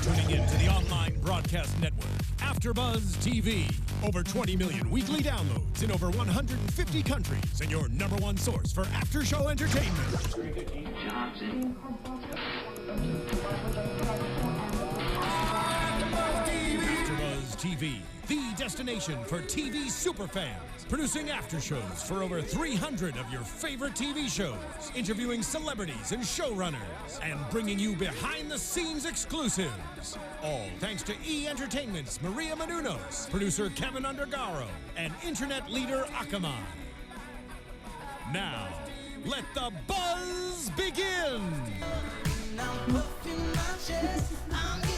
tuning in to the online broadcast network, AfterBuzz TV. Over 20 million weekly downloads in over 150 countries, and your #1 source for after-show entertainment. AfterBuzz TV, the destination for TV superfans. Producing aftershows for over 300 of your favorite TV shows, interviewing celebrities and showrunners, and bringing you behind-the-scenes exclusives. All thanks to E! Entertainment's Maria Menounos, producer Kevin Undergaro, and internet leader Akamai. Now, let the buzz begin!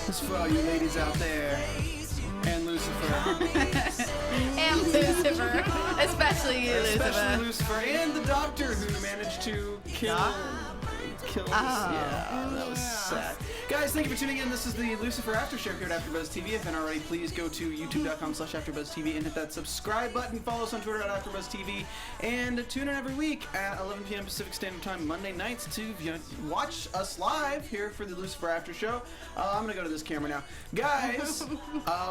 This is for all you ladies out there. And Lucifer. And Lucifer. Especially you, Lucifer. Especially Lucifer. And the doctor who managed to kill us. Yeah, that was sad. Guys, thank you for tuning in. This is the Lucifer After Show here at AfterBuzz TV. If you haven't already, please go to youtube.com/AfterBuzzTV and hit that subscribe button. Follow us on Twitter at AfterBuzzTV. And tune in every week at 11 p.m. Pacific Standard Time, Monday nights, to watch us live here for the Lucifer After Show. I'm going to go to this camera now. Guys,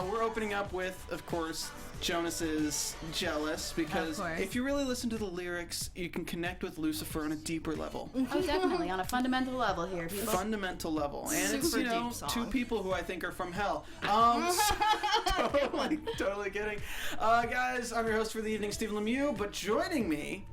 we're opening up with, of course, Jonas's Jealous, because if you really listen to the lyrics, you can connect with Lucifer on a deeper level. Oh, definitely, on a fundamental level here, people. Fundamental level. And it's, two people who I think are from hell. Totally kidding. Guys, I'm your host for the evening, Stephen Lemieux, but joining me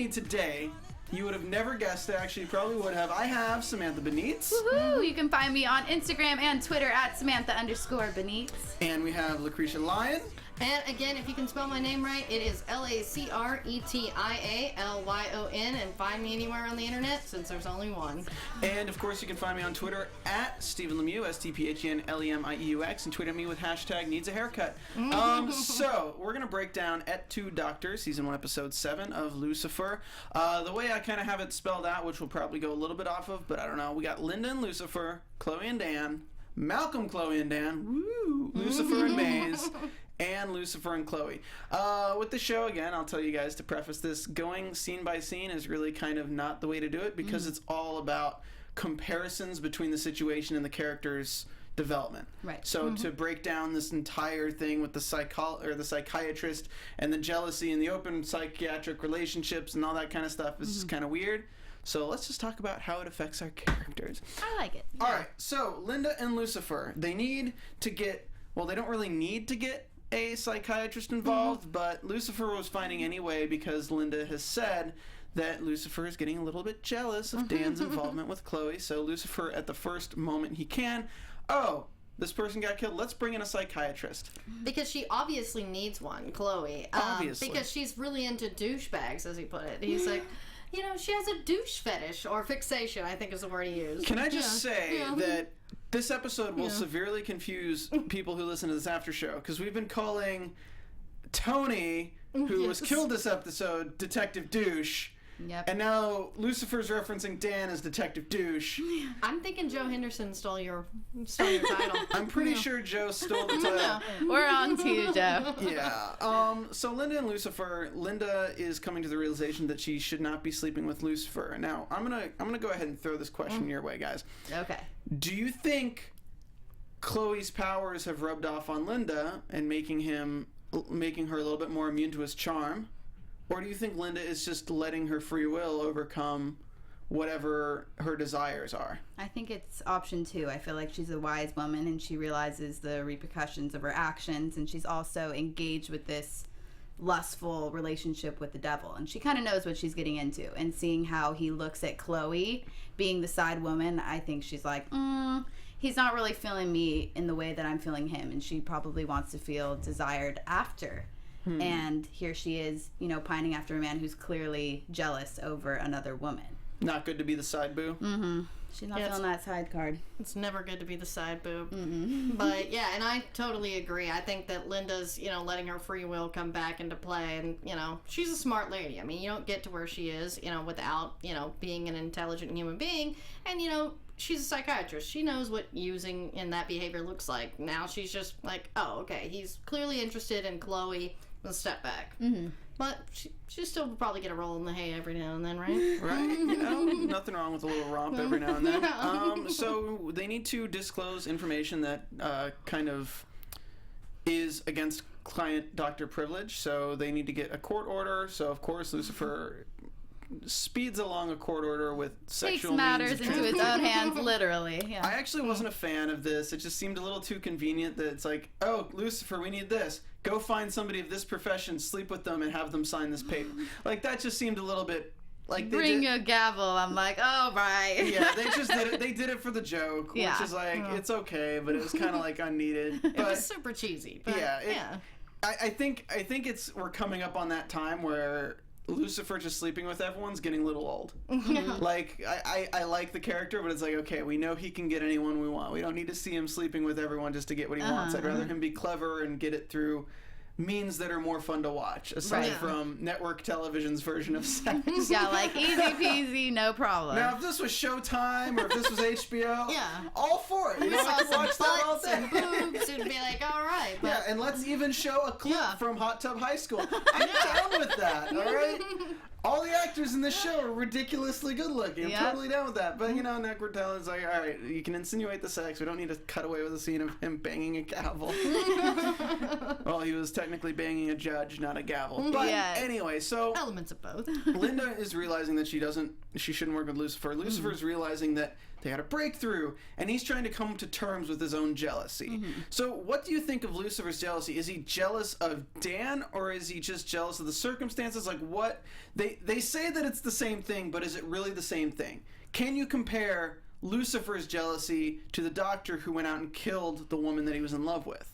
today, you would have never guessed it, actually, you probably would have. I have Samantha Benitz. Woohoo! You can find me on Instagram and Twitter at Samantha_Benitz. And we have Lacretia Lyon. And again, if you can spell my name right, it is Lacretialyon, and find me anywhere on the internet since there's only one. And of course, you can find me on Twitter at Stephen Lemieux, StphenLemieux, and tweet at me with #NeedsAHaircut. So we're gonna break down Et Tu Doctor, season 1, episode 7 of Lucifer. The way I kind of have it spelled out, which we'll probably go a little bit off of, but I don't know. We got Linda and Lucifer, Chloe and Dan, Malcolm, Chloe and Dan, woo, Lucifer and Mays. And Lucifer and Chloe. With the show, again, I'll tell you guys to preface this, going scene by scene is really kind of not the way to do it, because it's all about comparisons between the situation and the character's development. Right. So to break down this entire thing with the psychiatrist and the jealousy and the open psychiatric relationships and all that kind of stuff is just kind of weird. So let's just talk about how it affects our characters. I like it. All right. So Linda and Lucifer, they need to get, well, they don't really need to get a psychiatrist involved, but Lucifer was finding anyway because Linda has said that Lucifer is getting a little bit jealous of Dan's involvement with Chloe. So Lucifer, at the first moment he can, this person got killed, let's bring in a psychiatrist. Because she obviously needs one, Chloe. Obviously. Because she's really into douchebags, as he put it. He's like, she has a douche fetish, or fixation, I think is the word he used. Can I just say that this episode will severely confuse people who listen to this after show, because we've been calling Tony, who was killed this episode, Detective Douche. Yep. And now Lucifer's referencing Dan as Detective Douche. I'm thinking Joe Henderson stole your title. I'm pretty sure Joe stole the title. We're on to you, Joe. Yeah. So Linda and Lucifer, Linda is coming to the realization that she should not be sleeping with Lucifer. Now, I'm gonna go ahead and throw this question your way, guys. Okay. Do you think Chloe's powers have rubbed off on Linda and making her a little bit more immune to his charm? Or do you think Linda is just letting her free will overcome whatever her desires are? I think it's option 2. I feel like she's a wise woman and she realizes the repercussions of her actions, and she's also engaged with this lustful relationship with the devil, and she kind of knows what she's getting into. And seeing how he looks at Chloe being the side woman, I think she's like, he's not really feeling me in the way that I'm feeling him, and she probably wants to feel desired after. And here she is, pining after a man who's clearly jealous over another woman. Not good to be the side boo. She's not feeling that side card. It's never good to be the side boob. But yeah, and I totally agree. I think that Linda's, letting her free will come back into play, and she's a smart lady. I mean, you don't get to where she is, without, being an intelligent human being. And she's a psychiatrist. She knows what using in that behavior looks like. Now she's just like, oh, okay, he's clearly interested in Chloe. Let's step back. But she still would probably get a roll in the hay every now and then, right? Right. Nothing wrong with a little romp every now and then. So they need to disclose information that kind of is against client doctor privilege. So they need to get a court order. So, of course, Lucifer speeds along a court order with sexual matters into his own hands, literally. Yeah. I actually wasn't a fan of this. It just seemed a little too convenient that it's like, oh, Lucifer, we need this. Go find somebody of this profession, sleep with them, and have them sign this paper. Like, that just seemed a little bit like they Bring a gavel. I'm like, oh, right. Yeah, they just did it. They did it for the joke, which is like, it's okay, but it was kind of like unneeded. But, it was super cheesy. But, yeah. I think we're coming up on that time where Lucifer just sleeping with everyone's getting a little old. Like, I like the character, but it's like, okay, we know he can get anyone we want. We don't need to see him sleeping with everyone just to get what he wants. I'd rather him be clever and get it through means that are more fun to watch, aside from network television's version of sex. Yeah, like easy peasy, no problem. Now, if this was Showtime or if this was HBO, all for it. You know, I could watch that all day. And boobs and be like, all right. But... Yeah, and let's even show a clip from Hot Tub High School. I'm down with that, all right? All the actors in this show are ridiculously good looking. I'm totally down with that. But, you know, network television's like, all right, you can insinuate the sex. We don't need to cut away with a scene of him banging a gavel. Well, he was technically banging a judge, not a gavel. But anyway, so... Elements of both. Linda is realizing that she shouldn't work with Lucifer. Lucifer is realizing that they had a breakthrough, and he's trying to come to terms with his own jealousy. So what do you think of Lucifer's jealousy? Is he jealous of Dan, or is he just jealous of the circumstances? Like, what... They say that it's the same thing, but is it really the same thing? Can you compare Lucifer's jealousy to the doctor who went out and killed the woman that he was in love with?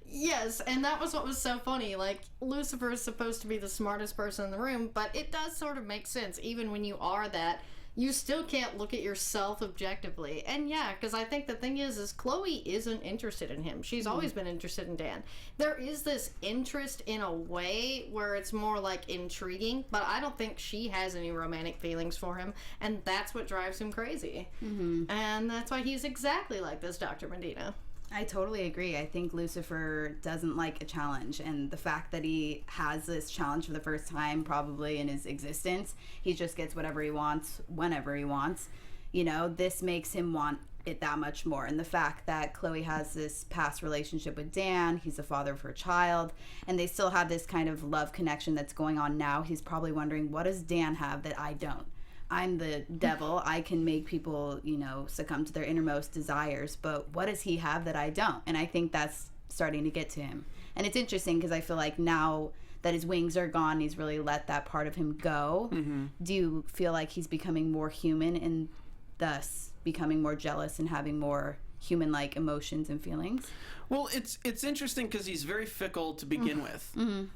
Yes, and that was what was so funny. Like, Lucifer is supposed to be the smartest person in the room, but it does sort of make sense. Even when you are that, you still can't look at yourself objectively. And yeah, because I think the thing is Chloe isn't interested in him. She's always been interested in Dan. There is this interest in a way where it's more like intriguing, but I don't think she has any romantic feelings for him, and that's what drives him crazy. And that's why he's exactly like this Dr. Medina. I totally agree. I think Lucifer doesn't like a challenge, and the fact that he has this challenge for the first time probably in his existence, he just gets whatever he wants whenever he wants. You know, this makes him want it that much more. And the fact that Chloe has this past relationship with Dan, he's the father of her child, and they still have this kind of love connection that's going on now. He's probably wondering, what does Dan have that I don't? I'm the devil. I can make people, you know, succumb to their innermost desires, but what does he have that I don't? And I think that's starting to get to him. And it's interesting because I feel like now that his wings are gone, he's really let that part of him go. Do you feel like he's becoming more human and thus becoming more jealous and having more human-like emotions and feelings? Well, it's interesting because he's very fickle to begin with.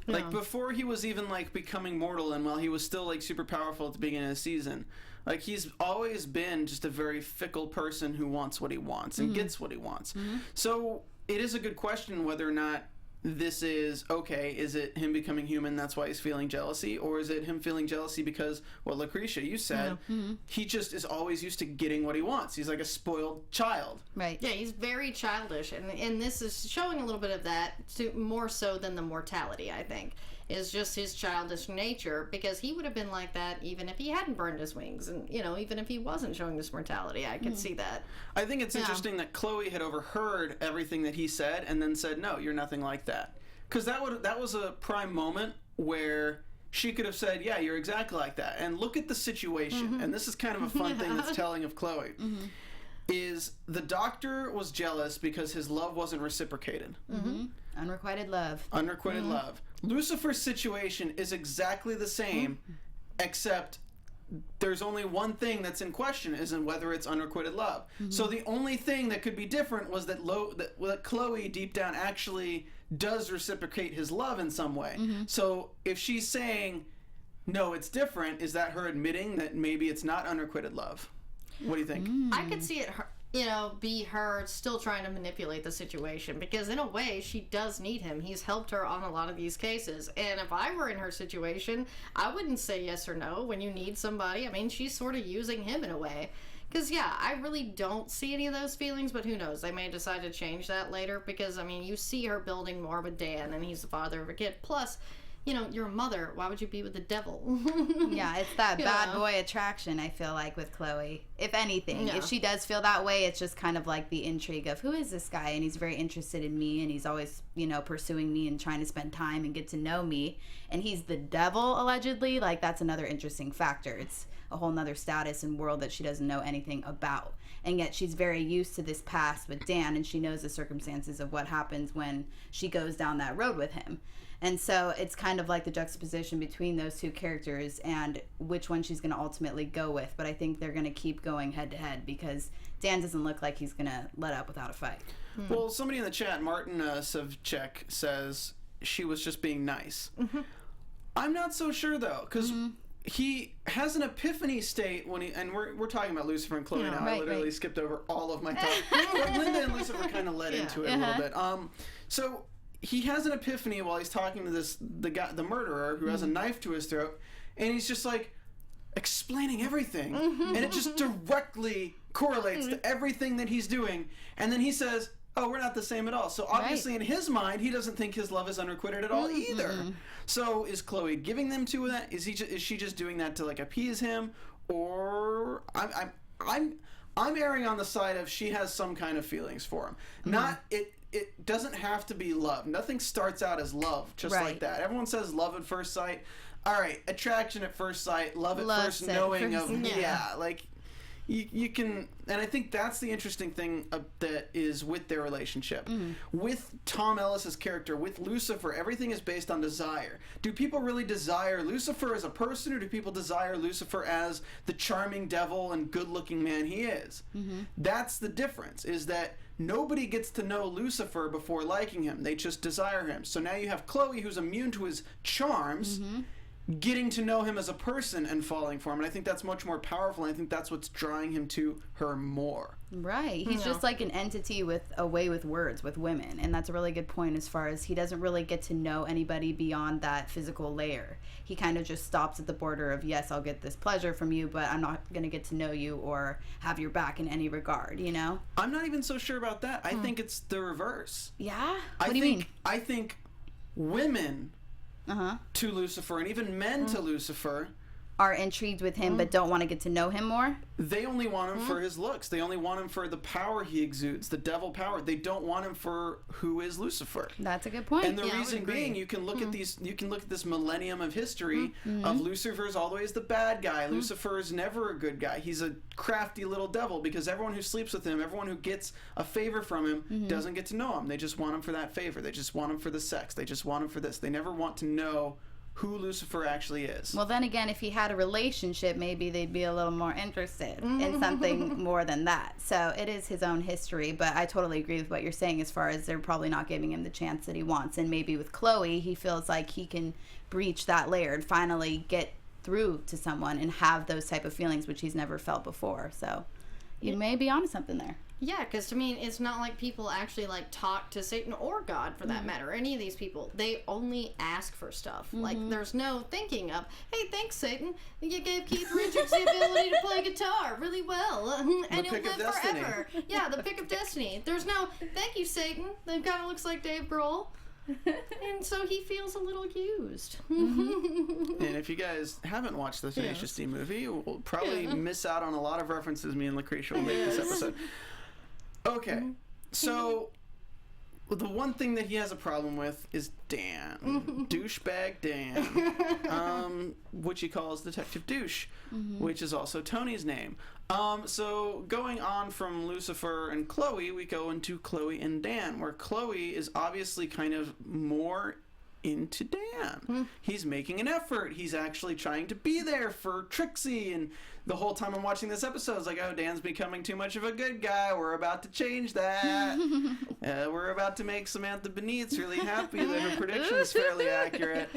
Like, before he was even, like, becoming mortal, and while he was still, like, super powerful at the beginning of the season, like, he's always been just a very fickle person who wants what he wants and gets what he wants. So it is a good question whether or not this is, okay, is it him becoming human, that's why he's feeling jealousy, or is it him feeling jealousy because, well, Lacretia, you said, he just is always used to getting what he wants. He's like a spoiled child. Right. Yeah, he's very childish, and this is showing a little bit of that, more so than the mortality, I think, is just his childish nature, because he would have been like that even if he hadn't burned his wings, and, you know, even if he wasn't showing this mortality. I could see that. I think it's interesting that Chloe had overheard everything that he said and then said, no, you're nothing like that. Because that was a prime moment where she could have said, yeah, you're exactly like that. And look at the situation. And this is kind of a fun thing that's telling of Chloe. Is the doctor was jealous because his love wasn't reciprocated. Unrequited love. Unrequited love. Lucifer's situation is exactly the same, except there's only one thing that's in question, isn't whether it's unrequited love. So the only thing that could be different was that Chloe deep down actually does reciprocate his love in some way. So if she's saying, no, it's different, is that her admitting that maybe it's not unrequited love? What do you think? I could see it, you know, be her still trying to manipulate the situation, because in a way she does need him. He's helped her on a lot of these cases, and if I were in her situation, I wouldn't say yes or no when you need somebody. I mean, she's sort of using him in a way. Because, yeah, I really don't see any of those feelings, but who knows? They may decide to change that later, because, I mean, you see her building more with Dan, and he's the father of a kid. Plus, you're a mother. Why would you be with the devil? Yeah, it's that bad boy attraction, I feel like, with Chloe. If anything, if she does feel that way, it's just kind of like the intrigue of, who is this guy? And he's very interested in me, and he's always, pursuing me and trying to spend time and get to know me. And he's the devil, allegedly. Like, that's another interesting factor. It's a whole nother status and world that she doesn't know anything about. And yet she's very used to this past with Dan, and she knows the circumstances of what happens when she goes down that road with him. And so it's kind of like the juxtaposition between those two characters and which one she's going to ultimately go with. But I think they're going to keep going head to head because Dan doesn't look like he's going to let up without a fight. Well, somebody in the chat, Martinus says she was just being nice. I'm not so sure, though, because he has an epiphany state when and we're talking about Lucifer and Chloe now. I literally skipped over all of my time. But Linda and Lucifer kind of led into it a little bit. So he has an epiphany while he's talking to the murderer who has a knife to his throat, and he's just like explaining everything, and it just directly correlates to everything that he's doing. And then he says, "Oh, we're not the same at all." So obviously in his mind, he doesn't think his love is unrequited at all either. So is Chloe giving them to that? Is she just doing that to like appease him, or I'm erring on the side of she has some kind of feelings for him. Not it doesn't have to be love. Nothing starts out as love just like that. Everyone says love at first sight. All right, attraction at first sight, love at first knowing of like you can, and I think that's the interesting thing that is with their relationship. With Tom Ellis's character, with Lucifer, everything is based on desire. Do people really desire Lucifer as a person, or do people desire Lucifer as the charming devil and good-looking man he is? That's the difference, is that nobody gets to know Lucifer before liking him. They just desire him. So now you have Chloe, who's immune to his charms, getting to know him as a person and falling for him. And I think that's much more powerful, and I think that's what's drawing him to her more. Right. He's just like an entity with a way with words with women. And that's a really good point as far as he doesn't really get to know anybody beyond that physical layer. He kind of just stops at the border of, yes, I'll get this pleasure from you, but I'm not going to get to know you or have your back in any regard, I'm not even so sure about that. I think it's the reverse. Yeah? What do you mean? I think women to Lucifer, and even men to Lucifer, are intrigued with him but don't want to get to know him more. They only want him for his looks. They only want him for the power he exudes, the devil power. They don't want him for who is Lucifer. That's a good point. And the reason being, you can look at these. You can look at this millennium of history of Lucifer's always the bad guy. Lucifer is never a good guy. He's a crafty little devil, because everyone who sleeps with him, everyone who gets a favor from him, doesn't get to know him. They just want him for that favor. They just want him for the sex. They just want him for this. They never want to know who Lucifer actually is. Well, then again, if he had a relationship, maybe they'd be a little more interested in something more than that. So it is his own history, but I totally agree with what you're saying as far as they're probably not giving him the chance that he wants. And maybe with Chloe, he feels like he can breach that layer and finally get through to someone and have those type of feelings, which he's never felt before. So you may be onto something there. Yeah, because to me, it's not like people actually talk to Satan or God, for that matter, any of these people. They only ask for stuff. Like, there's no thinking of, hey, thanks, Satan. You gave Keith Richards the ability to play guitar really well, and he'll live forever. Yeah, the pick of destiny. There's no, thank you, Satan. That kind of looks like Dave Grohl. And so he feels a little used. And if you guys haven't watched the Tenacious D movie, we'll probably miss out on a lot of references me and Lacretia will make this episode. Okay, so the one thing that he has a problem with is Dan. Douchebag Dan. Which he calls Detective Douche, which is also Tony's name. So going on from Lucifer and Chloe, we go into Chloe and Dan, where Chloe is obviously kind of more into Dan. He's making an effort. He's actually trying to be there for Trixie, and the whole time I'm watching this episode, it's like, oh, Dan's becoming too much of a good guy. We're about to change that. We're about to make Samantha Benitz really happy that her prediction is fairly accurate.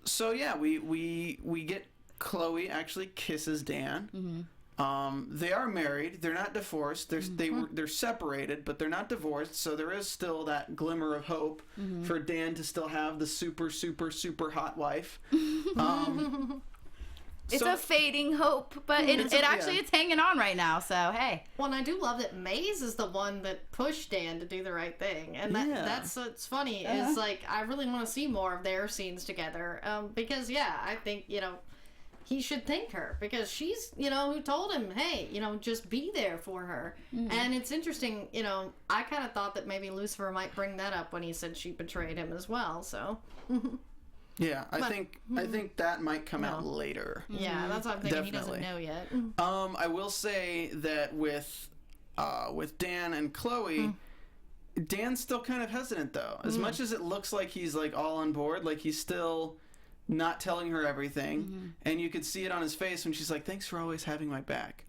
So yeah, we get Chloe actually kisses Dan. They are married. They're not divorced. They're separated, but they're not divorced. So there is still that glimmer of hope for Dan to still have the super, super, super hot wife. It's a fading hope, but it's hanging on right now. So hey. Well, and I do love that Mays is the one that pushed Dan to do the right thing, and that's what's funny is like I really want to see more of their scenes together, because I think he should thank her because she's who told him, hey, just be there for her. And it's interesting, I kind of thought that maybe Lucifer might bring that up when he said she betrayed him as well. So. Yeah, I think that might come out later. Yeah, that's what I'm thinking. Definitely. He doesn't know yet. I will say that with Dan and Chloe, Dan's still kind of hesitant though. As much as it looks like he's like all on board, like he's still not telling her everything, and you could see it on his face when she's like, "Thanks for always having my back."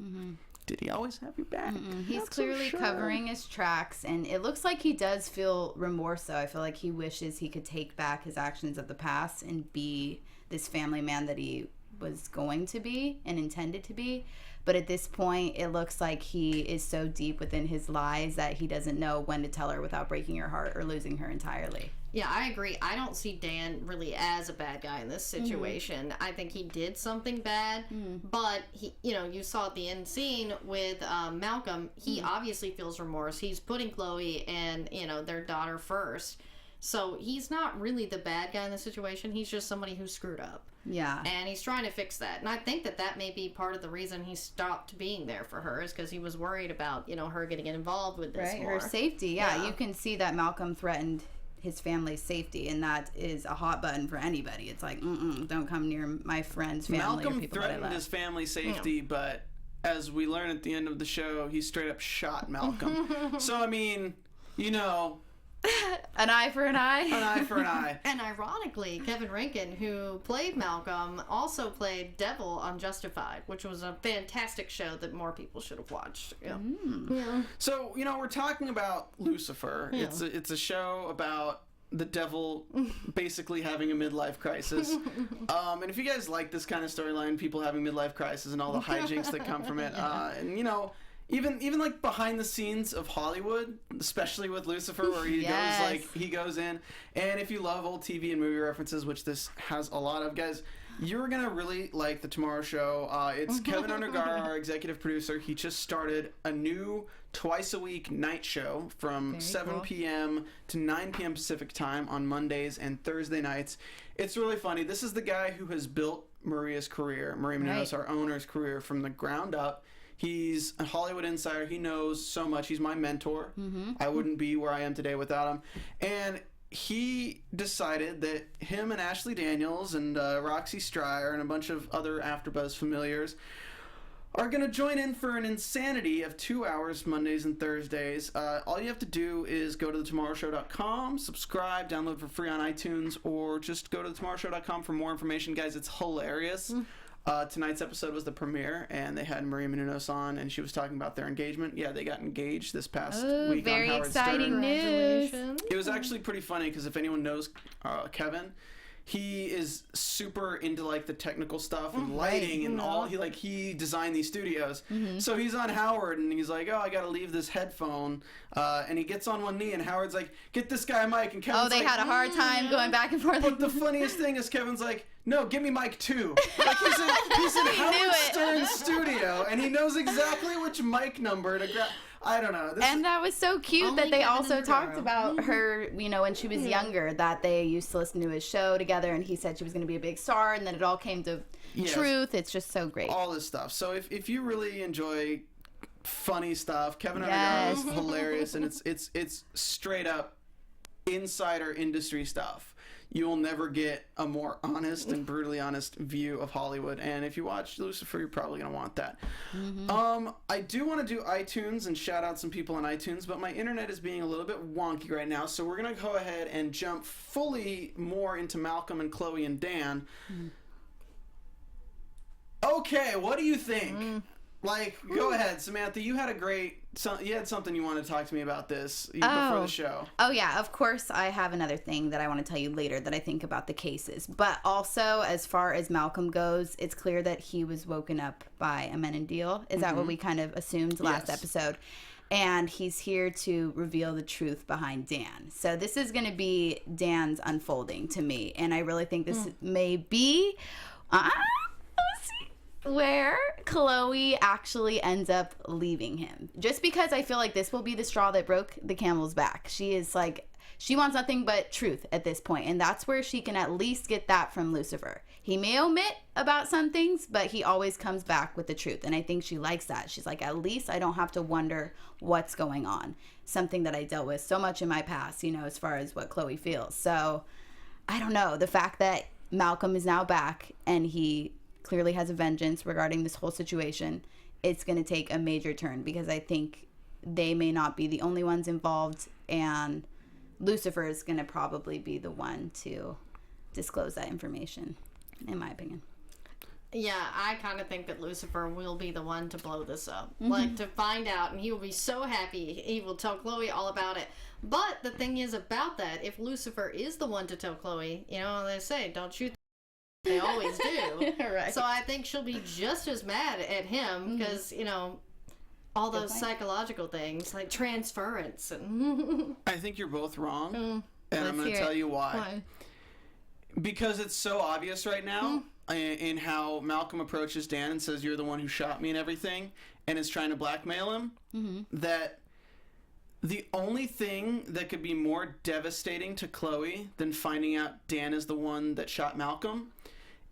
Did he always have your back? He's clearly covering his tracks, and it looks like he does feel remorse, though. I feel like he wishes he could take back his actions of the past and be this family man that he was going to be and intended to be. But at this point, it looks like he is so deep within his lies that he doesn't know when to tell her without breaking her heart or losing her entirely. Yeah, I agree. I don't see Dan really as a bad guy in this situation. I think he did something bad, but he, you saw at the end scene with Malcolm, he obviously feels remorse. He's putting Chloe and, their daughter first. So he's not really the bad guy in the situation. He's just somebody who screwed up. Yeah. And he's trying to fix that. And I think that may be part of the reason he stopped being there for her is because he was worried about, her getting involved with this more. Her safety. Yeah, you can see that Malcolm threatened his family's safety, and that is a hot button for anybody. It's like, don't come near my friend's family. Malcolm or people threatened his family's safety, but as we learn at the end of the show, he straight up shot Malcolm. So, I mean, an eye for an eye. An eye for an eye. And ironically, Kevin Rankin, who played Malcolm, also played Devil on Justified, which was a fantastic show that more people should have watched. Yeah. So, we're talking about Lucifer. Yeah. It's a show about the devil basically having a midlife crisis. And if you guys like this kind of storyline, people having midlife crisis and all the hijinks that come from it, and even like behind the scenes of Hollywood, especially with Lucifer, where he goes in, and if you love old TV and movie references, which this has a lot of, guys, you're gonna really like The Tomorrow Show. It's Kevin Undergar, our executive producer. He just started a new twice-a-week night show from 7 p.m. to 9 p.m. Pacific time on Mondays and Thursday nights. It's really funny. This is the guy who has built Maria's career, Maria Menounos, our owner's career, from the ground up. He's a Hollywood insider. He knows so much. He's my mentor. I wouldn't be where I am today without him. And he decided that him and Ashley Daniels and Roxy Stryer and a bunch of other AfterBuzz familiars are going to join in for an insanity of 2 hours Mondays and Thursdays. All you have to do is go to thetomorrowshow.com, subscribe, download for free on iTunes, or just go to thetomorrowshow.com for more information. Guys, it's hilarious. Tonight's episode was the premiere, and they had Maria Menounos on, and she was talking about their engagement. Yeah, they got engaged this past week on Howard exciting Stern. News. It was actually pretty funny because if anyone knows Kevin, he is super into like the technical stuff and lighting and all. He designed these studios. So he's on Howard and he's like, I gotta leave this headphone, and he gets on one knee and Howard's like, get this guy a mic, and Kevin's they had a hard time going back and forth. But the funniest thing is Kevin's like, no, give me mic 2. Like he's in Howard Stern's studio and he knows exactly which mic number to grab. I don't know. And that was so cute that they also talked about her, when she was younger, that they used to listen to his show together, and he said she was going to be a big star, and then it all came to truth. It's just so great. All this stuff. So if you really enjoy funny stuff, Kevin Undergar is hilarious, and it's straight up insider industry stuff. You will never get a more honest and brutally honest view of Hollywood. And if you watch Lucifer, you're probably going to want that. I do want to do iTunes and shout out some people on iTunes, but my internet is being a little bit wonky right now. So we're going to go ahead and jump fully more into Malcolm and Chloe and Dan. Okay, what do you think? Go ahead, Samantha. You had something you wanted to talk to me about this before the show. Oh, yeah. Of course, I have another thing that I want to tell you later that I think about the cases. But also, as far as Malcolm goes, it's clear that he was woken up by a Menendil. Is that what we kind of assumed last episode? And he's here to reveal the truth behind Dan. So this is going to be Dan's unfolding to me. And I really think this may be... let's see. where Chloe actually ends up leaving him. Just because I feel like this will be the straw that broke the camel's back. She is like, she wants nothing but truth at this point, and that's where she can at least get that from Lucifer. He may omit about some things, but he always comes back with the truth, and I think she likes that. She's like, at least I don't have to wonder what's going on. Something that I dealt with so much in my past, you know, as far as what Chloe feels. So, I don't know. The fact that Malcolm is now back, and he clearly has a vengeance regarding this whole situation, it's going to take a major turn, because I think they may not be the only ones involved, and Lucifer is going to probably be the one to disclose that information, in my opinion. Yeah, I kind of think that Lucifer will be the one to blow this up. Like, to find out, and he will be so happy. He will tell Chloe all about it. But the thing is about that, if Lucifer is the one to tell Chloe, you know, they say, don't shoot. They always do. Right. So I think she'll be just as mad at him, because, you know, all those psychological things, like transference. And I think you're both wrong, and I'm going to hear tell it. you why. Because it's so obvious right now in how Malcolm approaches Dan and says, you're the one who shot me and everything, and is trying to blackmail him, that the only thing that could be more devastating to Chloe than finding out Dan is the one that shot Malcolm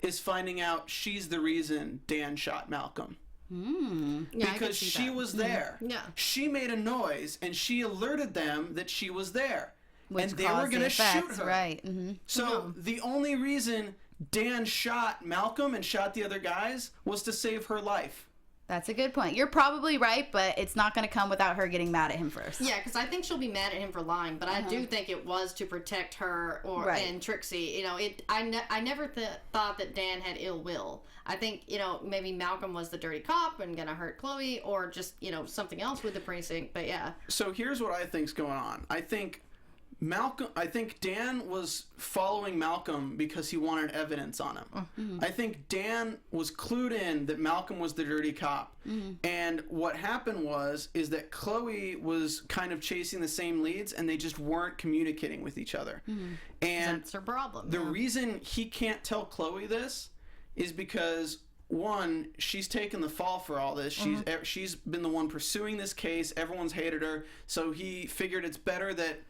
is finding out she's the reason Dan shot Malcolm. Yeah, Because she was there. Yeah. She made a noise, and she alerted them that she was there. Which and they were going to shoot her. Right. So the only reason Dan shot Malcolm and shot the other guys was to save her life. That's a good point. You're probably right, but it's not going to come without her getting mad at him first. Yeah, because I think she'll be mad at him for lying, but I do think it was to protect her and Trixie. You know, I never thought that Dan had ill will. I think, you know, maybe Malcolm was the dirty cop and gonna hurt Chloe, or just, you know, something else with the precinct. But yeah. So here's what I think's going on. I think Dan was following Malcolm because he wanted evidence on him. I think Dan was clued in that Malcolm was the dirty cop. And what happened is that Chloe was kind of chasing the same leads, and they just weren't communicating with each other. And That's her problem. the reason he can't tell Chloe this is because, one, she's taken the fall for all this. She's been the one pursuing this case. Everyone's hated her. So he figured it's better that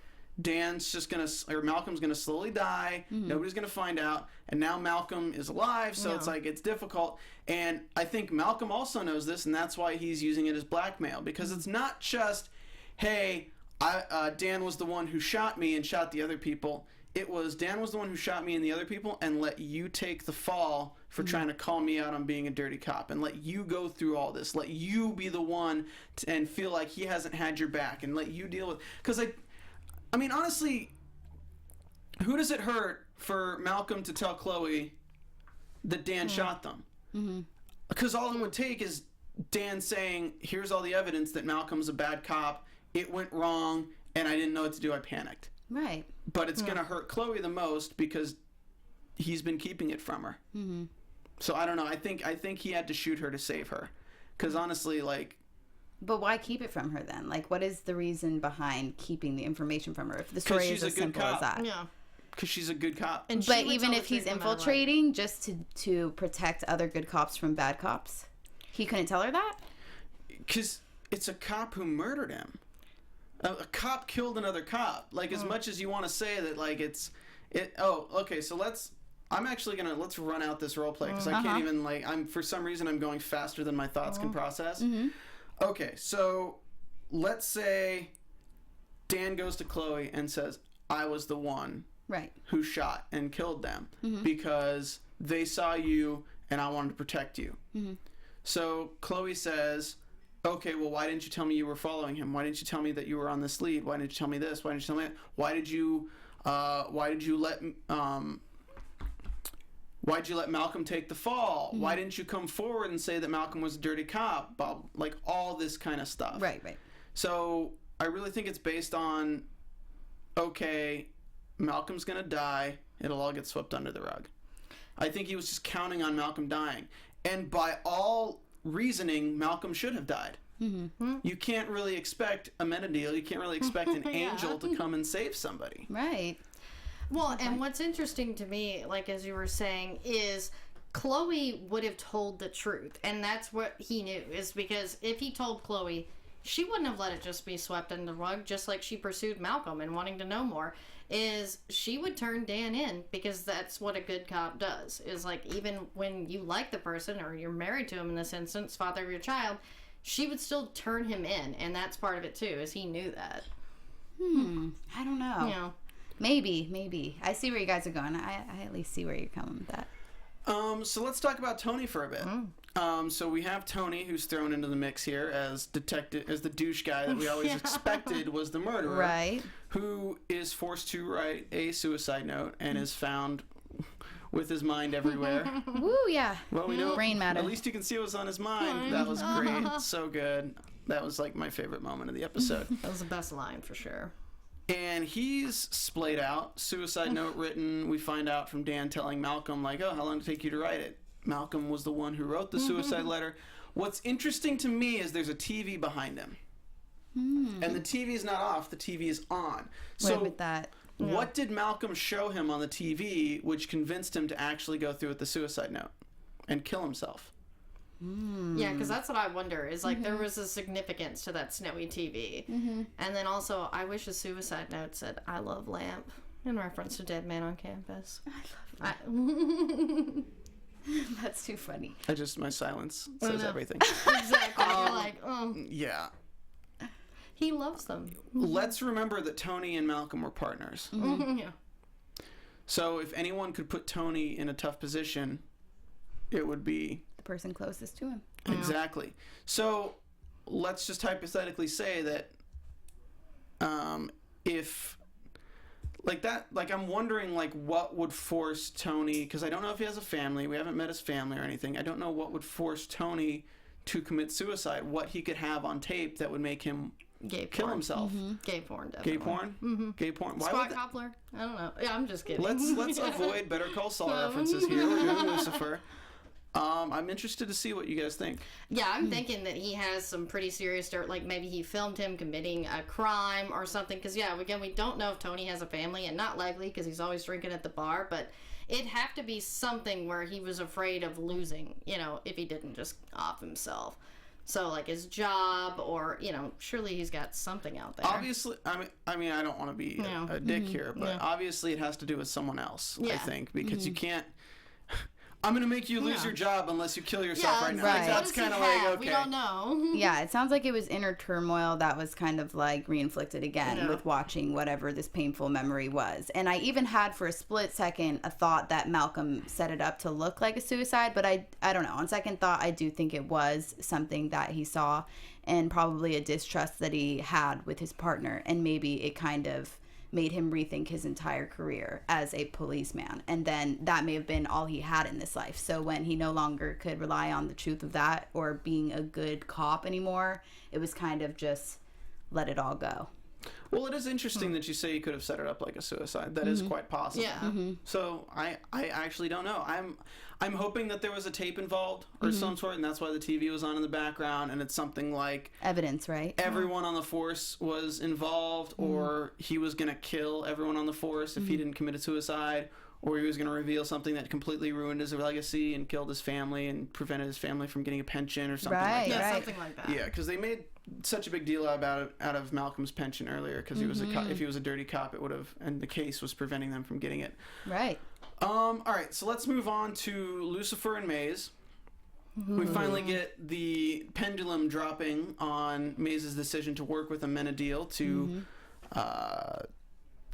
Malcolm's gonna slowly die. Nobody's gonna find out. And now Malcolm is alive, so it's like, it's difficult. And I think Malcolm also knows this, and that's why he's using it as blackmail. Because it's not just, hey, Dan was the one who shot me and shot the other people. It was, Dan was the one who shot me and the other people, and let you take the fall for trying to call me out on being a dirty cop, and let you go through all this. Let you be the one and feel like he hasn't had your back, and let you deal with... Because I mean, honestly, who does it hurt for Malcolm to tell Chloe that Dan shot them? Because all it would take is Dan saying, here's all the evidence that Malcolm's a bad cop, it went wrong, and I didn't know what to do, I panicked. Right. But it's going to hurt Chloe the most because he's been keeping it from her. So I don't know, I think he had to shoot her to save her. Because honestly, like... But why keep it from her then? Like, what is the reason behind keeping the information from her? If the story is as simple as that. Yeah. Because she's a good cop. And But even if he's infiltrating just to protect other good cops from bad cops, he couldn't tell her that? Because it's a cop who murdered him. A cop killed another cop. Like, as much as you want to say that, like, okay, so let's run out this role play, because I can't even, for some reason I'm going faster than my thoughts can process. Okay, so let's say Dan goes to Chloe and says, I was the one who shot and killed them because they saw you and I wanted to protect you. So Chloe says, okay, well, why didn't you tell me you were following him? Why didn't you tell me that you were on this lead? Why didn't you tell me this? Why didn't you tell me that? Why did you let Malcolm take the fall? Why didn't you come forward and say that Malcolm was a dirty cop? Bob, like, all this kind of stuff. Right. So I really think it's based on, okay, Malcolm's going to die. It'll all get swept under the rug. I think he was just counting on Malcolm dying. And by all reasoning, Malcolm should have died. You can't really expect a Menadil. You can't really expect an angel to come and save somebody. Right. Well, and what's interesting to me, like as you were saying, is Chloe would have told the truth, and that's what he knew, is because if he told Chloe, she wouldn't have let it just be swept under the rug, just like she pursued Malcolm and wanting to know more, is she would turn Dan in, because that's what a good cop does, is like, even when you like the person, or you're married to him in this instance, father of your child, she would still turn him in, and that's part of it too, is he knew that. I don't know. You know. Maybe. I see where you guys are going. I at least see where you're coming with that. So let's talk about Tony for a bit. So we have Tony, who's thrown into the mix here as the douche guy that we always expected was the murderer, Right. who is forced to write a suicide note and is found with his mind everywhere. Woo, yeah. Well, we know brain matter. at least you can see what's on his mind. That was great, so good. That was like my favorite moment of the episode. That was the best line for sure. And he's splayed out, suicide note written. We find out from Dan telling Malcolm, like, oh, how long did it take you to write it? Malcolm was the one who wrote the suicide letter. What's interesting to me is there's a TV behind him. And the TV is not off, the TV is on. So with that. what did Malcolm show him on the TV which convinced him to actually go through with the suicide note and kill himself? Yeah, because that's what I wonder, is like there was a significance to that snowy TV. And then also, I wish a suicide note said, I love Lamp, in reference to Dead Man on Campus. I love That's too funny. My silence says everything. Exactly. You're like, oh, Yeah. he loves them. Let's remember that Tony and Malcolm were partners. Yeah. So if anyone could put Tony in a tough position, it would be... The person closest to him. Exactly. So let's just hypothetically say that if like that, like I'm wondering like what would force Tony, because I don't know if he has a family, we haven't met his family or anything, I don't know what would force Tony to commit suicide, what he could have on tape that would make him kill himself. Gay porn, definitely. Gay porn? Gay porn. Why Spot would Coupler? I don't know. Yeah, I'm just kidding. let's avoid Better Call Saul references here. We're doing Lucifer. I'm interested to see what you guys think. Yeah, I'm thinking that he has some pretty serious dirt, like maybe he filmed him committing a crime or something, because again, we don't know if Tony has a family, and not likely because he's always drinking at the bar, but it'd have to be something where he was afraid of losing, if he didn't just off himself. So like his job, or surely he's got something out there. Obviously, I mean, I don't want to be a dick here, but obviously it has to do with someone else. I think, because you can't. I'm going to make you lose your job unless you kill yourself right now. Right. That's kind of like, okay. We don't know. Yeah, it sounds like it was inner turmoil that was kind of like reinflicted again with watching whatever this painful memory was. And I even had for a split second a thought that Malcolm set it up to look like a suicide, but I don't know. On second thought, I do think it was something that he saw, and probably a distrust that he had with his partner, and maybe it kind of made him rethink his entire career as a policeman, and then that may have been all he had in this life. So when he no longer could rely on the truth of that or being a good cop anymore, it was kind of just let it all go. Well, it is interesting that you say you could have set it up like a suicide. That is quite possible. Yeah. So I actually don't know. I'm hoping that there was a tape involved or some sort, and that's why the TV was on in the background, and it's something like Evidence, right? everyone on the force was involved, or he was going to kill everyone on the force if he didn't commit a suicide, or he was going to reveal something that completely ruined his legacy and killed his family and prevented his family from getting a pension or something like that. Yeah, something like that. Yeah, because they made such a big deal out of Malcolm's pension earlier, because he was if he was a dirty cop, it would have, and the case was preventing them from getting it. Right. All right, so let's move on to Lucifer and Mays. We finally get the pendulum dropping on Mays' decision to work with Amenadiel to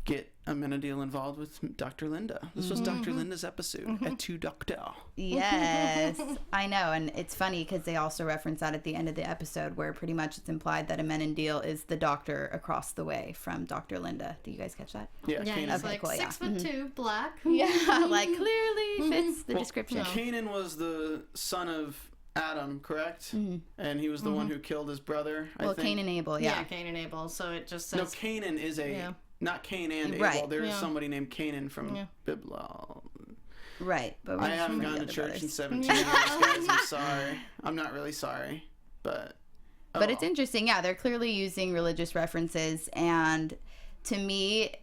get Amenadiel involved with Dr. Linda. This was Dr. Linda's episode, Et tu Doctor. Yes, I know, and it's funny because they also reference that at the end of the episode, where pretty much it's implied that Amenadiel is the doctor across the way from Dr. Linda. Do you guys catch that? Yeah, Yeah, Kanan. he's like cool, 6'2", black. Yeah, like clearly fits the description. Kanan was the son of Adam, correct? And he was the one who killed his brother, I think. Cain and Abel, Yeah, Cain and Abel. So it just says... No, Kanan is not Cain and Abel. Right. There is somebody named Kanan from Biblo. Right. But I haven't gone to church in 17 years, guys. I'm sorry. I'm not really sorry. But But it's interesting. Yeah, they're clearly using religious references. And to me,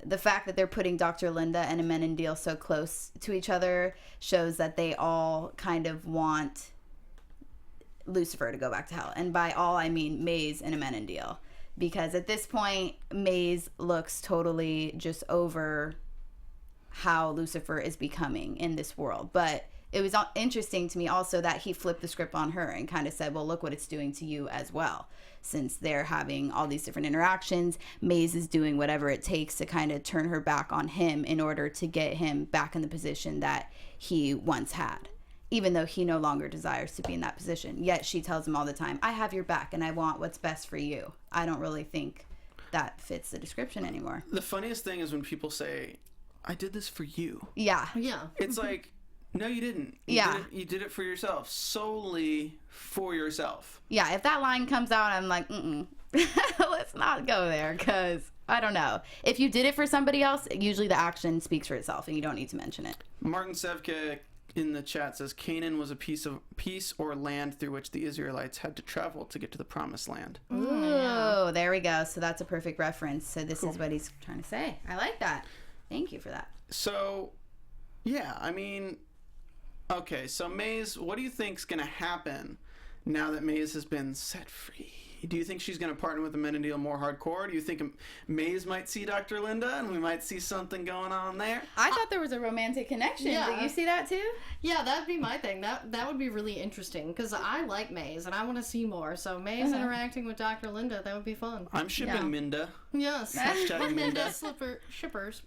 the fact that they're putting Dr. Linda and Amenendiel so close to each other shows that they all kind of want Lucifer to go back to hell. And by all, I mean Mays and Amenendiel. Because at this point, Mays looks totally just over how Lucifer is becoming in this world. But it was interesting to me also that he flipped the script on her and kind of said, well, look what it's doing to you as well. Since they're having all these different interactions, Mays is doing whatever it takes to kind of turn her back on him in order to get him back in the position that he once had, even though he no longer desires to be in that position. Yet she tells him all the time, I have your back and I want what's best for you. I don't really think that fits the description anymore. The funniest thing is when people say, I did this for you. Yeah. Yeah. It's like, no, you didn't. You did it for yourself, solely for yourself. Yeah, if that line comes out, I'm like, let's not go there, because I don't know. If you did it for somebody else, usually the action speaks for itself, and you don't need to mention it. Martin Sevke in the chat says, Canaan was a piece or land through which the Israelites had to travel to get to the promised land. Ooh, there we go. So that's a perfect reference. So this is what he's trying to say. I like that. Thank you for that. So, yeah, I mean... Okay, so Mays, what do you think's going to happen now that Mays has been set free? Do you think she's going to partner with Amenendiel more hardcore? Do you think Mays might see Dr. Linda and we might see something going on there? I thought there was a romantic connection. Yeah. Did you see that too? Yeah, that'd be my thing. That would be really interesting because I like Mays and I want to see more. So Mays interacting with Dr. Linda, that would be fun. I'm shipping Minda. Yes. Hashtag Minda. Shippers.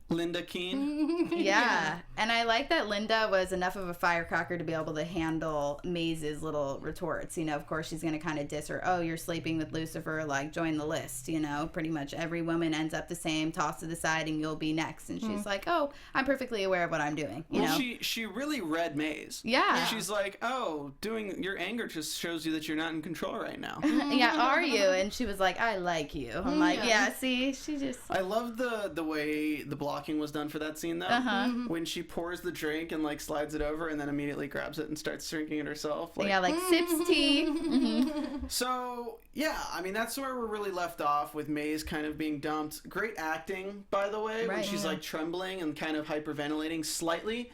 Linda Keene. Yeah. And I like that Linda was enough of a firecracker to be able to handle Maze's little retorts. You know, of course, she's going to kind of diss her. Oh, you're sleeping with Lucifer, like, join the list. You know, pretty much every woman ends up the same, tossed to the side, and you'll be next. And she's like, oh, I'm perfectly aware of what I'm doing. You know? She really read Maze. Yeah. She's like, oh, doing your anger just shows you that you're not in control right now. Yeah, are you? And she was like, I like you. I'm like, yeah, see, she just... I love the way the blocking was done for that scene, though. When she pours the drink and, like, slides it over and then immediately grabs it and starts drinking it herself. Like, yeah, like, sips tea. So, yeah, I mean, that's where we're really left off with Maze kind of being dumped. Great acting, by the way, when she's, like, trembling and kind of hyperventilating slightly.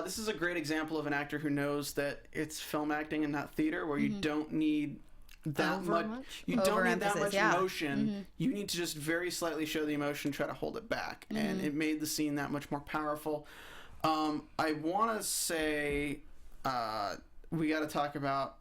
This is a great example of an actor who knows that it's film acting and not theater, where you don't need that much. You don't need that much emotion. You need to just very slightly show the emotion, try to hold it back, and it made the scene that much more powerful. I want to say we got to talk about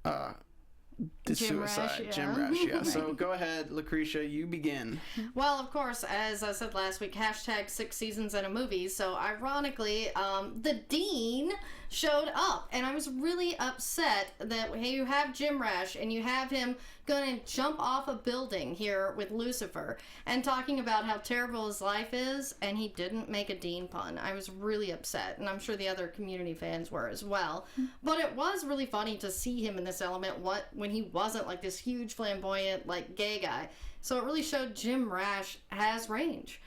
the Jim suicide, Rash, Jim Rash. Yeah. So go ahead, Lacretia, you begin. Well, of course, as I said last week, hashtag 6 seasons and a movie. So ironically, the Dean showed up, and I was really upset that you have Jim Rash and you have him going to jump off a building here with Lucifer and talking about how terrible his life is, and he didn't make a Dean pun. I was really upset, and I'm sure the other Community fans were as well. But it was really funny to see him in this element when he wasn't like this huge flamboyant like gay guy. So it really showed Jim Rash has range.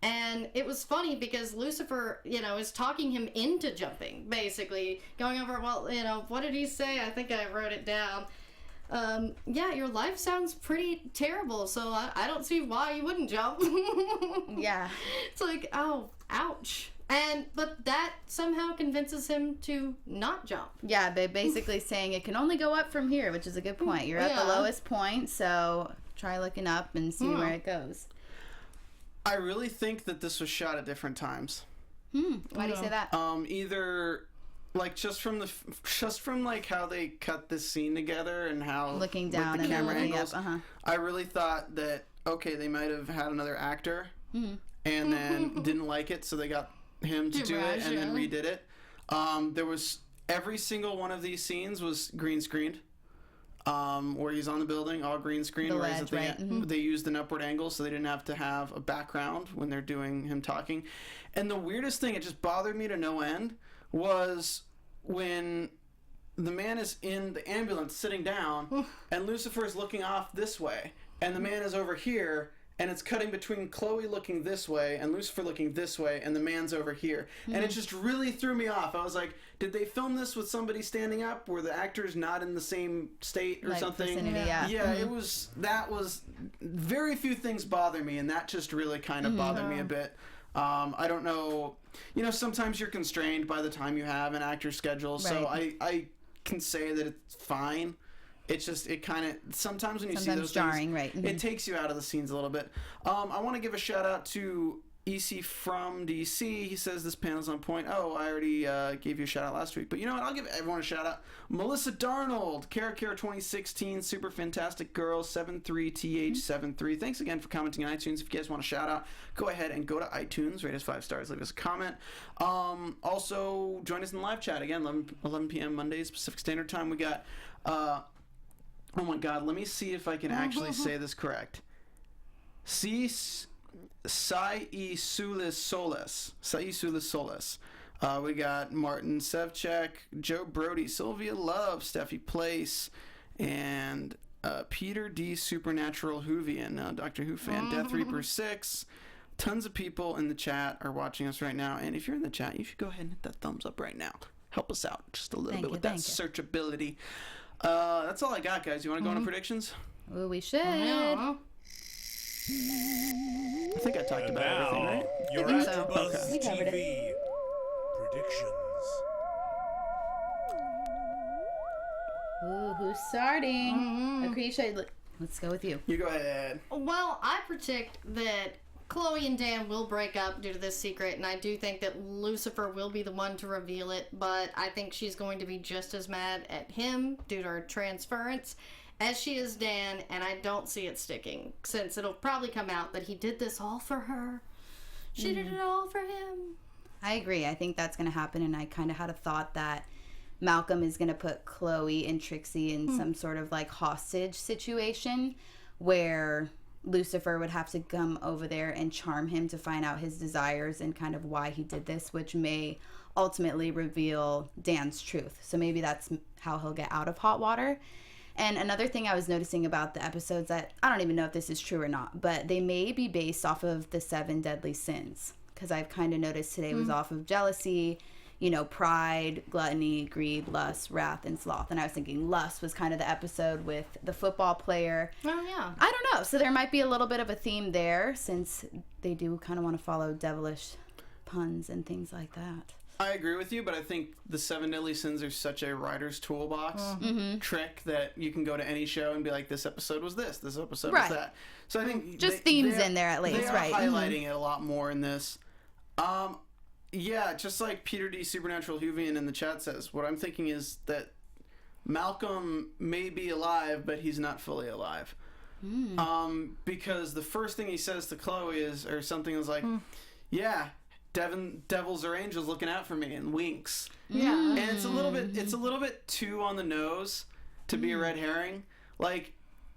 And it was funny because Lucifer, is talking him into jumping, basically. Going over, well, what did he say? I think I wrote it down. Yeah, your life sounds pretty terrible, so I don't see why you wouldn't jump. Yeah. It's like, oh, ouch. But that somehow convinces him to not jump. Yeah, but basically saying it can only go up from here, which is a good point. You're at the lowest point, so try looking up and see where it goes. I really think that this was shot at different times. Why do you say that? Either like just from like how they cut this scene together and how looking down with the and camera then angles. I really thought that they might have had another actor and then didn't like it, so they got him to do it and then redid it. There was every single one of these scenes was green screened. Where he's on the building, all green screen. The whereas ledge, at the end, they used an upward angle, so they didn't have to have a background when they're doing him talking. And the weirdest thing, it just bothered me to no end, was when the man is in the ambulance sitting down, and Lucifer is looking off this way, and the man is over here, and it's cutting between Chloe looking this way and Lucifer looking this way, and the man's over here. And it just really threw me off. I was like, did they film this with somebody standing up? Were the actors not in the same state or something? Vicinity, it was, that was, very few things bother me, and that just really kind of bothered me a bit. I don't know, sometimes you're constrained by the time you have an actor's schedule, so I can say that it's fine. It's just, it kind of, sometimes when you see those jarring, things, it takes you out of the scenes a little bit. I want to give a shout out to EC from DC. He says this panel's on point. Oh, I already gave you a shout out last week. But you know what? I'll give everyone a shout out. Melissa Darnold, Kara 2016, Super Fantastic Girl, 73TH73. Thanks again for commenting on iTunes. If you guys want a shout out, go ahead and go to iTunes, rate us 5 stars, leave us a comment. Also, join us in the live chat. Again, 11 p.m. Mondays, Pacific Standard Time. We got... oh my God, let me see if I can actually say this correct. Saisulis Solis. We got Martin Sevchek, Joe Brody, Sylvia Love, Steffi Place, and Peter D. Supernatural Whovian, Doctor Who fan, Death Reaper 6. Tons of people in the chat are watching us right now, and if you're in the chat, you should go ahead and hit that thumbs up right now. Help us out just a little bit with that searchability. That's all I got, guys. You want to go into predictions? Well, we should. I think I talked about everything, right? Your AfterBuzz TV predictions. Ooh, who's starting? Lacretia, let's go with you. You go ahead. Well, I predict that Chloe and Dan will break up due to this secret, and I do think that Lucifer will be the one to reveal it, but I think she's going to be just as mad at him due to her transference as she is Dan, and I don't see it sticking, since it'll probably come out that he did this all for her. She did it all for him. I agree. I think that's going to happen, and I kind of had a thought that Malcolm is going to put Chloe and Trixie in some sort of like hostage situation where Lucifer would have to come over there and charm him to find out his desires and kind of why he did this, which may ultimately reveal Dan's truth. So maybe that's how he'll get out of hot water. And another thing I was noticing about the episodes that I don't even know if this is true or not, but they may be based off of the 7 deadly sins, because I've kind of noticed today was off of jealousy, pride, gluttony, greed, lust, wrath, and sloth. And I was thinking lust was kind of the episode with the football player. Oh, yeah. I don't know. So there might be a little bit of a theme there, since they do kind of want to follow devilish puns and things like that. I agree with you, but I think the 7 deadly sins are such a writer's toolbox trick that you can go to any show and be like, this episode was this episode was that. So I think just themes in there at least, they are right? Highlighting it a lot more in this. Yeah, just like Peter D. Supernatural Whovian in the chat says, what I'm thinking is that Malcolm may be alive, but he's not fully alive. Because the first thing he says to Chloe is, or something is like, yeah, devils or angels looking out for me, and winks. Yeah. And it's a little bit too on the nose to be a red herring. Like,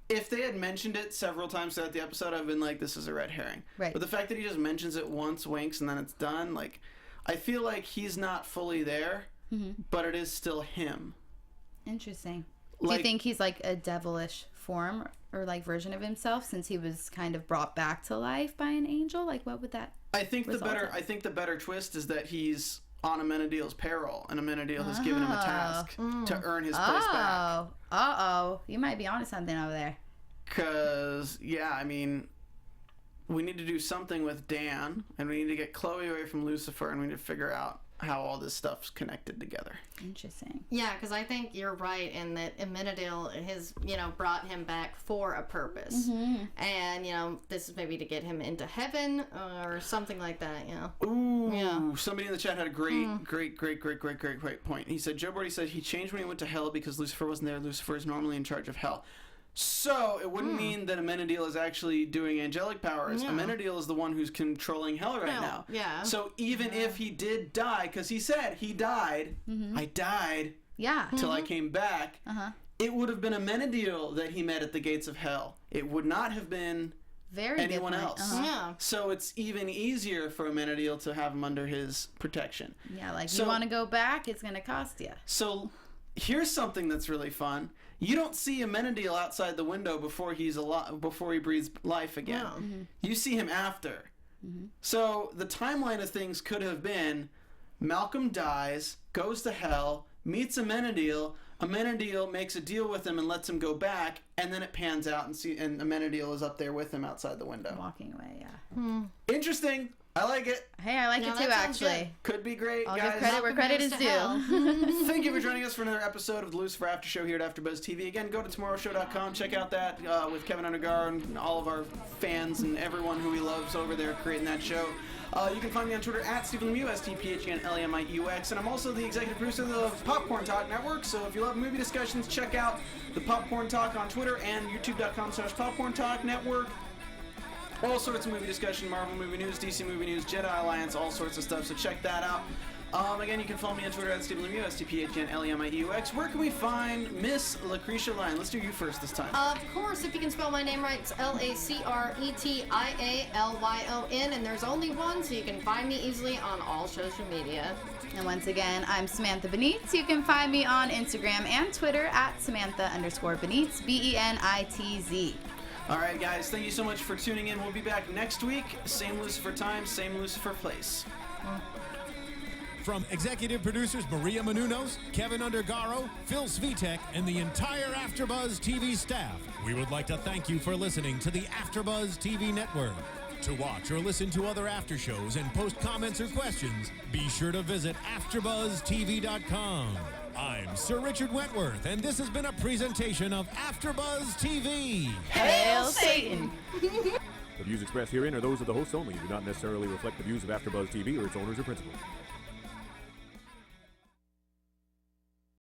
if they had mentioned it several times throughout the episode, I've been like, this is a red herring. Right. But the fact that he just mentions it once, winks, and then it's done, like, I feel like he's not fully there, but it is still him. Interesting. Do you think he's like a devilish form or like version of himself, since he was kind of brought back to life by an angel? Like, what would that? I think the better twist is that he's on Amenadiel's peril, and Amenadiel has given him a task to earn his place back. You might be onto something over there. Because, yeah, I mean, we need to do something with Dan, and we need to get Chloe away from Lucifer, and we need to figure out how all this stuff's connected together. Interesting. Yeah, because I think you're right in that Amenadiel has, brought him back for a purpose. And, this is maybe to get him into heaven or something like that, Ooh. Yeah. Somebody in the chat had a great point. He said, Joe Brody said he changed when he went to hell because Lucifer wasn't there. Lucifer is normally in charge of hell. So, it wouldn't mean that Amenadiel is actually doing angelic powers. Yeah. Amenadiel is the one who's controlling hell right now. Yeah. So, even if he did die, because he said he died, I died till I came back, it would have been Amenadiel that he met at the gates of hell. It would not have been anyone else. Yeah. So, it's even easier for Amenadiel to have him under his protection. Yeah, like, you want to go back, it's going to cost you. So, here's something that's really fun. you don't see Amenadiel outside the window before before he breathes life again. No. You see him after. So the timeline of things could have been Malcolm dies, goes to hell, meets Amenadiel. Amenadiel makes a deal with him and lets him go back, and then it pans out and Amenadiel is up there with him outside the window. Walking away, yeah. Interesting. I like it. Hey, I like it too, actually. Could be great, I'll guys. give credit where credit is due. Thank you for joining us for another episode of the Lucifer After Show here at AfterBuzz TV. Again, go to tomorrowshow.com. Check out that with Kevin Undergar and all of our fans and everyone who he loves over there creating that show. You can find me on Twitter at Stephen Lemieux, STPHENLEMIUX, and I'm also the executive producer of the Popcorn Talk Network, so if you love movie discussions, check out the Popcorn Talk on Twitter and youtube.com/Popcorn Talk Network. All sorts of movie discussion, Marvel movie news, DC movie news, Jedi Alliance, all sorts of stuff, so check that out. Again, you can follow me on Twitter at Stephen Lemieux, STPHENLEMIUX. Where can we find Miss Lacretia Lyon? Let's do you first this time. Of course, if you can spell my name right, it's LACRETIALYON, and there's only one, so you can find me easily on all social media. And once again, I'm Samantha Benitz. You can find me on Instagram and Twitter at Samantha_Benitz, BENITZ. All right, guys, thank you so much for tuning in. We'll be back next week. Same Lucifer time, same Lucifer place. From executive producers Maria Menounos, Kevin Undergaro, Phil Svitek, and the entire AfterBuzz TV staff, we would like to thank you for listening to the AfterBuzz TV network. To watch or listen to other after shows and post comments or questions, be sure to visit AfterBuzzTV.com. I'm Sir Richard Wentworth, and this has been a presentation of AfterBuzz TV. Hail Satan! The views expressed herein are those of the hosts only and do not necessarily reflect the views of AfterBuzz TV or its owners or principals.